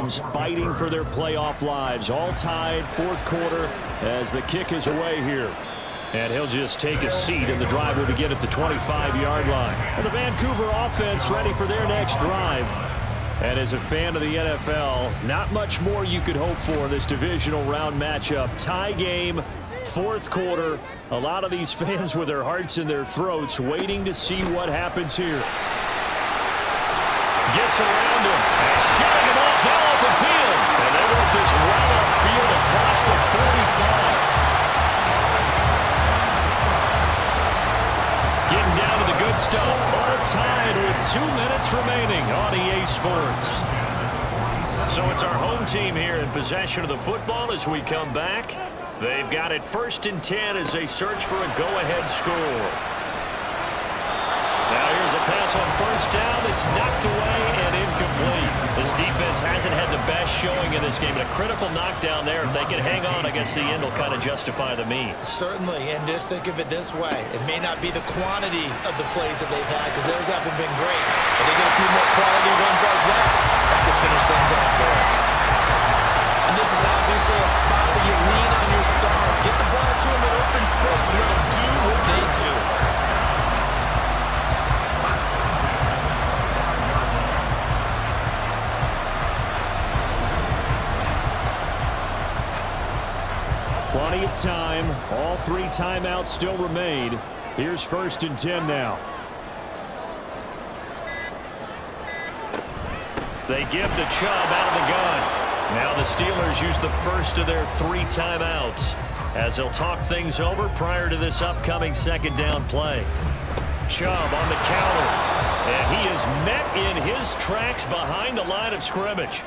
teams fighting for their playoff lives. All tied, fourth quarter, as the kick is away here. And he'll just take a seat, and the drive will begin at the 25-yard line. And the Vancouver offense ready for their next drive. And as a fan of the NFL, not much more you could hope for in this divisional round matchup. Tie game, fourth quarter. A lot of these fans with their hearts in their throats waiting to see what happens here. Gets around him and shooting him off now open field. And they want this right upfield across the 45. Getting down to the good stuff. All tied with 2 minutes remaining on EA Sports. So it's our home team here in possession of the football as we come back. They've got it 1st and 10 as they search for a go-ahead score. Now here's a pass on 1st down. It's knocked away and incomplete. This defense hasn't had the best showing in this game. But a critical knockdown there. If they can hang on, I guess the end will kind of justify the means. Certainly, and just think of it this way. It may not be the quantity of the plays that they've had because those haven't been great. But they get a few more quality ones like that could finish things off for them. And this is obviously a spot where you lean on your stars. Get the ball to them in open space and let them do what they do. Plenty of time. All 3 timeouts still remain. Here's 1st and 10 now. They give the Chubb out of the gun. Now the Steelers use the first of their 3 timeouts as they'll talk things over prior to this upcoming 2nd down play. Chubb on the counter. And he is met in his tracks behind the line of scrimmage.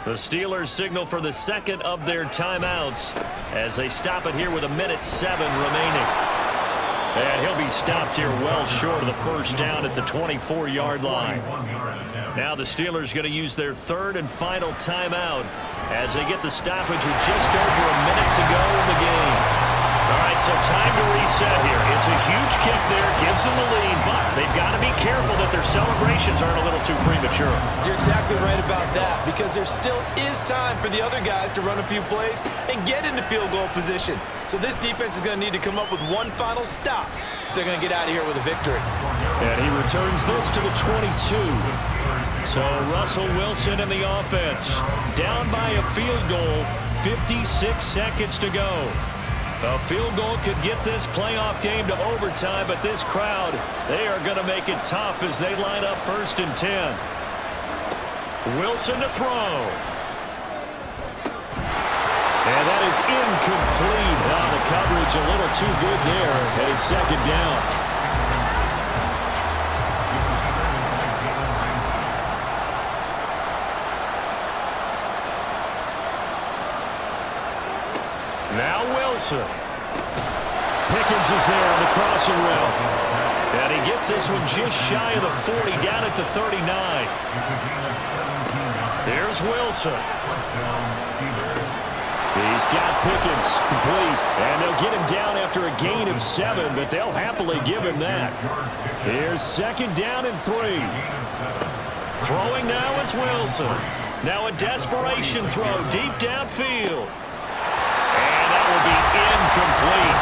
The Steelers signal for the 2nd of their timeouts as they stop it here with 1:07 remaining. And he'll be stopped here well short of the 1st down at the 24-yard line. Now the Steelers going to use their 3rd and final timeout as they get the stoppage with just over a minute to go in the game. All right, so time to reset here. It's a huge kick there, gives them the lead, but they've got to be careful that their celebrations aren't a little too premature. You're exactly right about that because there still is time for the other guys to run a few plays and get into field goal position. So this defense is going to need to come up with one final stop if they're going to get out of here with a victory. And he returns this to the 22. So Russell Wilson in the offense. Down by a field goal, 56 seconds to go. A field goal could get this playoff game to overtime, but this crowd, they are going to make it tough as they line up 1st and 10. Wilson to throw. And that is incomplete. The coverage a little too good there, and it's 2nd down. Now Wilson. Pickens is there on the crossing route. And he gets this one just shy of the 40, down at the 39. Here's Wilson. He's got Pickens complete. And they'll get him down after a gain of 7, but they'll happily give him that. Here's 2nd down and 3. Throwing now is Wilson. Now a desperation throw deep downfield. Will be incomplete.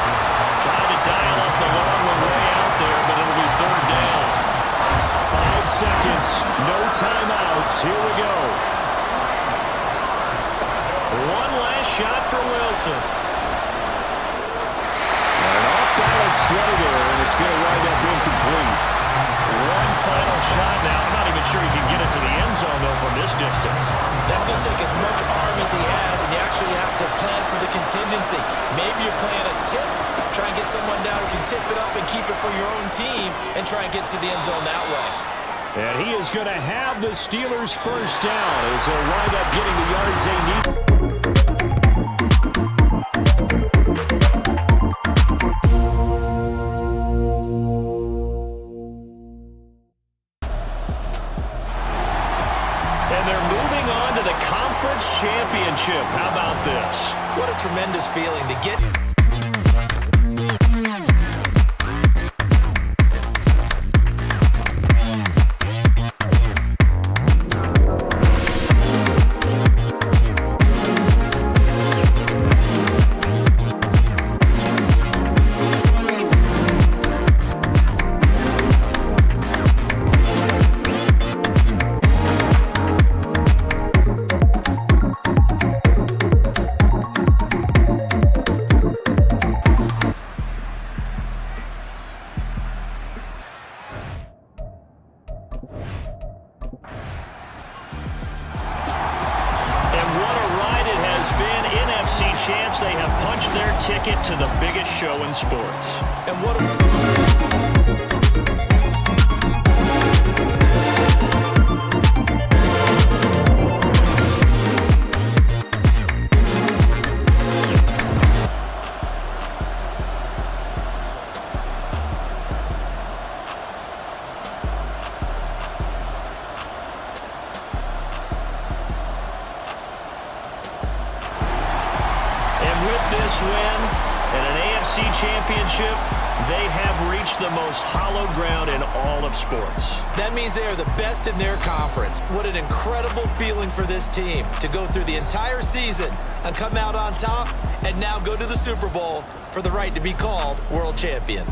Trying to dial up the long one way out there, but it'll be 3rd down. 5 seconds, no timeouts. Here we go. One last shot for Wilson. An off-balance throw there, and it's going to wind up incomplete. One final shot now. I'm not even sure he can get it to the end zone, though, from this distance. That's going to take as much arm as he has, and you actually have to plan for the contingency. Maybe you're playing a tip, try and get someone down who can tip it up and keep it for your own team and try and get to the end zone that way. And he is going to have the Steelers 1st down as they'll wind up getting the yards they need. Championship. How about this? What a tremendous feeling to get. Perhaps they have punched their ticket to the biggest show in sports. And what this win and an AFC championship, they have reached the most hallowed ground in all of sports. That means they are the best in their conference. What an incredible feeling for this team to go through the entire season and come out on top and now go to the Super Bowl for the right to be called world champion.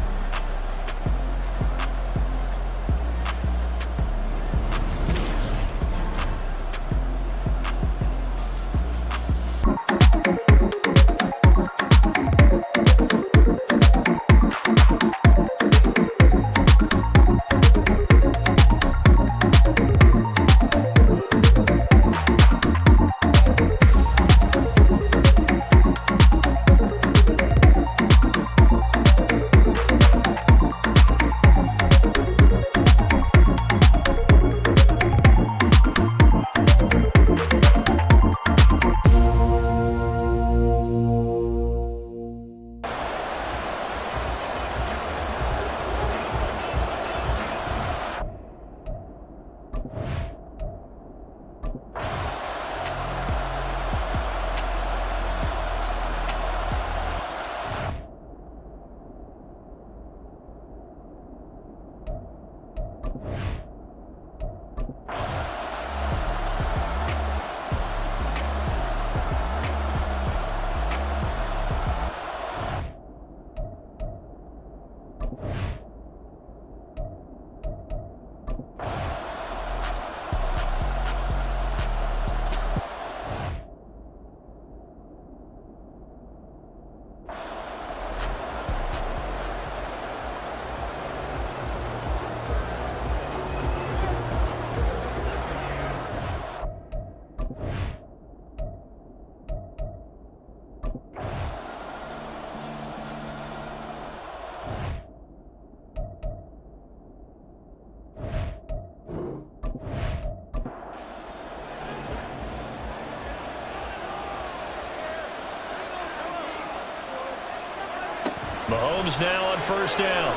Mahomes now on first down.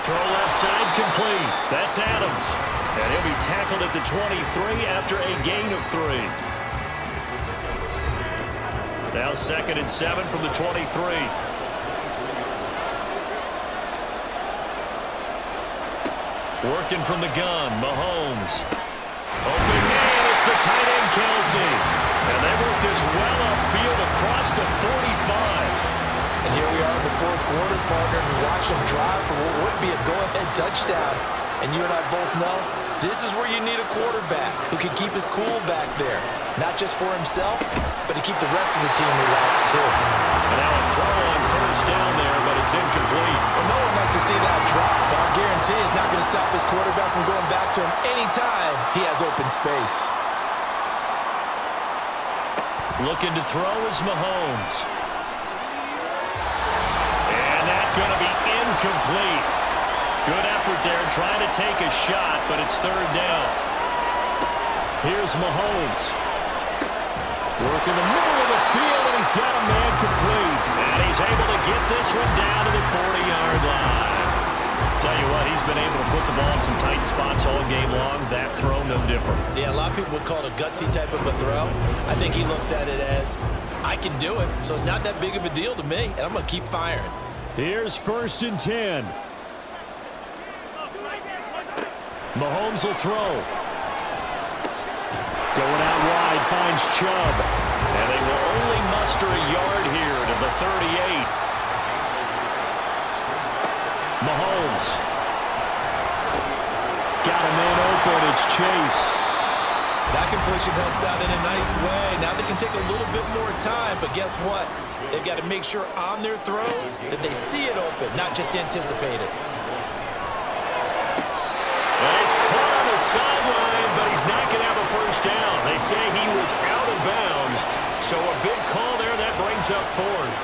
Throw left side complete. That's Adams. And he'll be tackled at the 23 after a gain of 3. Now 2nd and 7 from the 23. Working from the gun, Mahomes. Open man, it's the tight end, Kelsey. And they work this well upfield across the 45. And here we are in the fourth quarter, partner, and watch them drive for what would be a go-ahead touchdown. And you and I both know this is where you need a quarterback who can keep his cool back there. Not just for himself, but to keep the rest of the team relaxed too. And now a throw on first down there, but it's incomplete. Well, no one likes to see that drop, but I guarantee it's not going to stop his quarterback from going back to him anytime he has open space. Looking to throw is Mahomes. Going to be incomplete. Good effort there trying to take a shot, but it's 3rd down. Here's Mahomes. Working the middle of the field, and he's got a man complete. And he's able to get this one down to the 40-yard line. Tell you what, he's been able to put the ball in some tight spots all game long. That throw, no different. Yeah, a lot of people would call it a gutsy type of a throw. I think he looks at it as, I can do it, so it's not that big of a deal to me, and I'm going to keep firing. Here's 1st and 10. Mahomes will throw. Going out wide, finds Chubb. And they will only muster a yard here to the 38. Mahomes. Got a man open, it's Chase. That completion helps out in a nice way. Now they can take a little bit more time, but guess what? They've got to make sure on their throws that they see it open, not just anticipate it. Well, he's caught on the sideline, but he's not going to have a first down. They say he was out of bounds, so a big call there up fourth.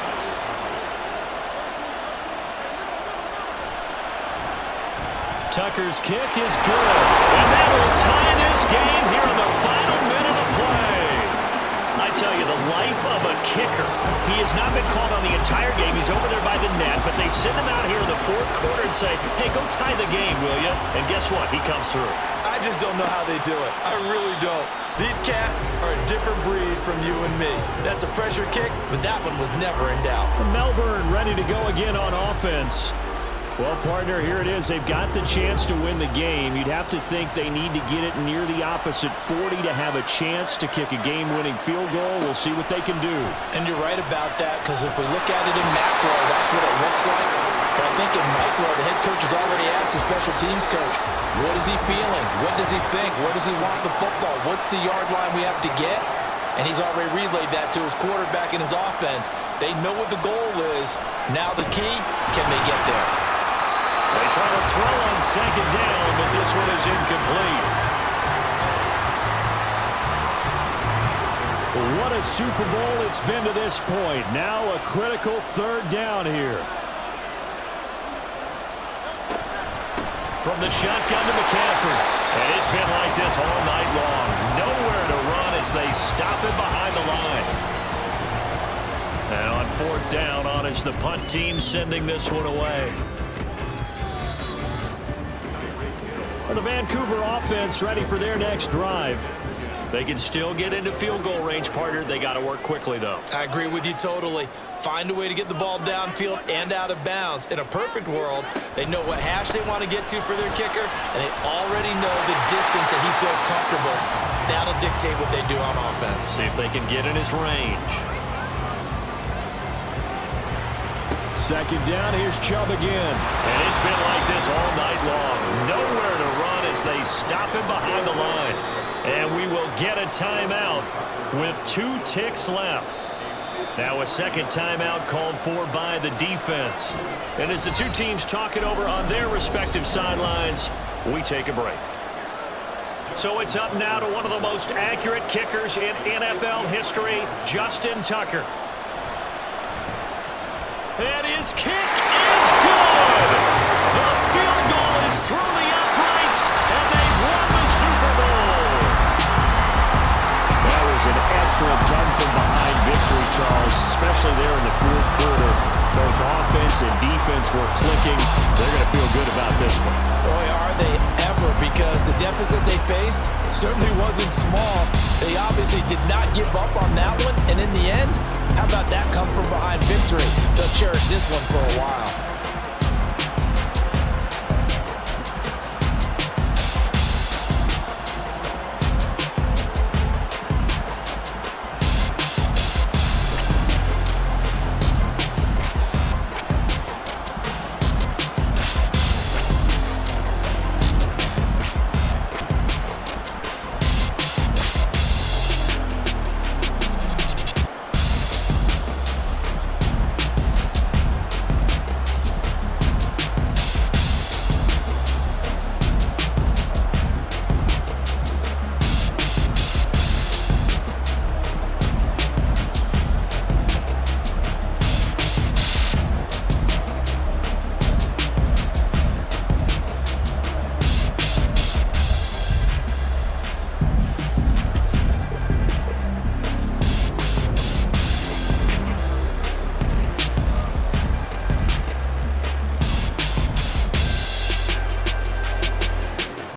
Tucker's kick is good. And that will tie this game here in the final minute of play. I tell you, the life of a kicker. He has not been called on the entire game. He's over there by the net, but they send him out here in the fourth quarter and say, hey, go tie the game, will you? And guess what? He comes through. I just don't know how they do it. I really don't. These cats are a different breed from you and me. That's a pressure kick, but that one was never in doubt. Melbourne ready to go again on offense. Well, partner, here it is. They've got the chance to win the game. You'd have to think they need to get it near the opposite 40 to have a chance to kick a game-winning field goal. We'll see what they can do. And you're right about that, because if we look at it in macro, that's what it looks like. But I think in micro, the head coach has already asked the special teams coach, what is he feeling? What does he think? Where does he want the football? What's the yard line we have to get? And he's already relayed that to his quarterback and his offense. They know what the goal is. Now the key, can they get there? They try to throw on second down, but this one is incomplete. What a Super Bowl it's been to this point. Now a critical third down here. From the shotgun to McCaffrey. And it's been like this all night long. Nowhere to run as they stop him behind the line. And on fourth down, on is the punt team sending this one away. Well, the Vancouver offense ready for their next drive. They can still get into field goal range, partner. They got to work quickly, though. I agree with you totally. Find a way to get the ball downfield and out of bounds. In a perfect world, they know what hash they want to get to for their kicker, and they already know the distance that he feels comfortable. That'll dictate what they do on offense. See if they can get in his range. Second down, here's Chubb again. And it's been like this all night long. Nowhere to run as they stop him behind the line. And we will get a timeout with 2 ticks left. Now a second timeout called for by the defense. And as the two teams talk it over on their respective sidelines, we take a break. So it's up now to one of the most accurate kickers in NFL history, Justin Tucker. And his kick is good! The field goal is through the uprights, and they've won the Super Bowl! That was an excellent come-from-behind victory, Charles, especially there in the fourth quarter. Both offense and defense were clicking. They're going to feel good about this one. Boy, are they ever, because the deficit they faced certainly wasn't small. They obviously did not give up on that one, and in the end, how about that come-from-behind victory? They'll cherish this one for a while.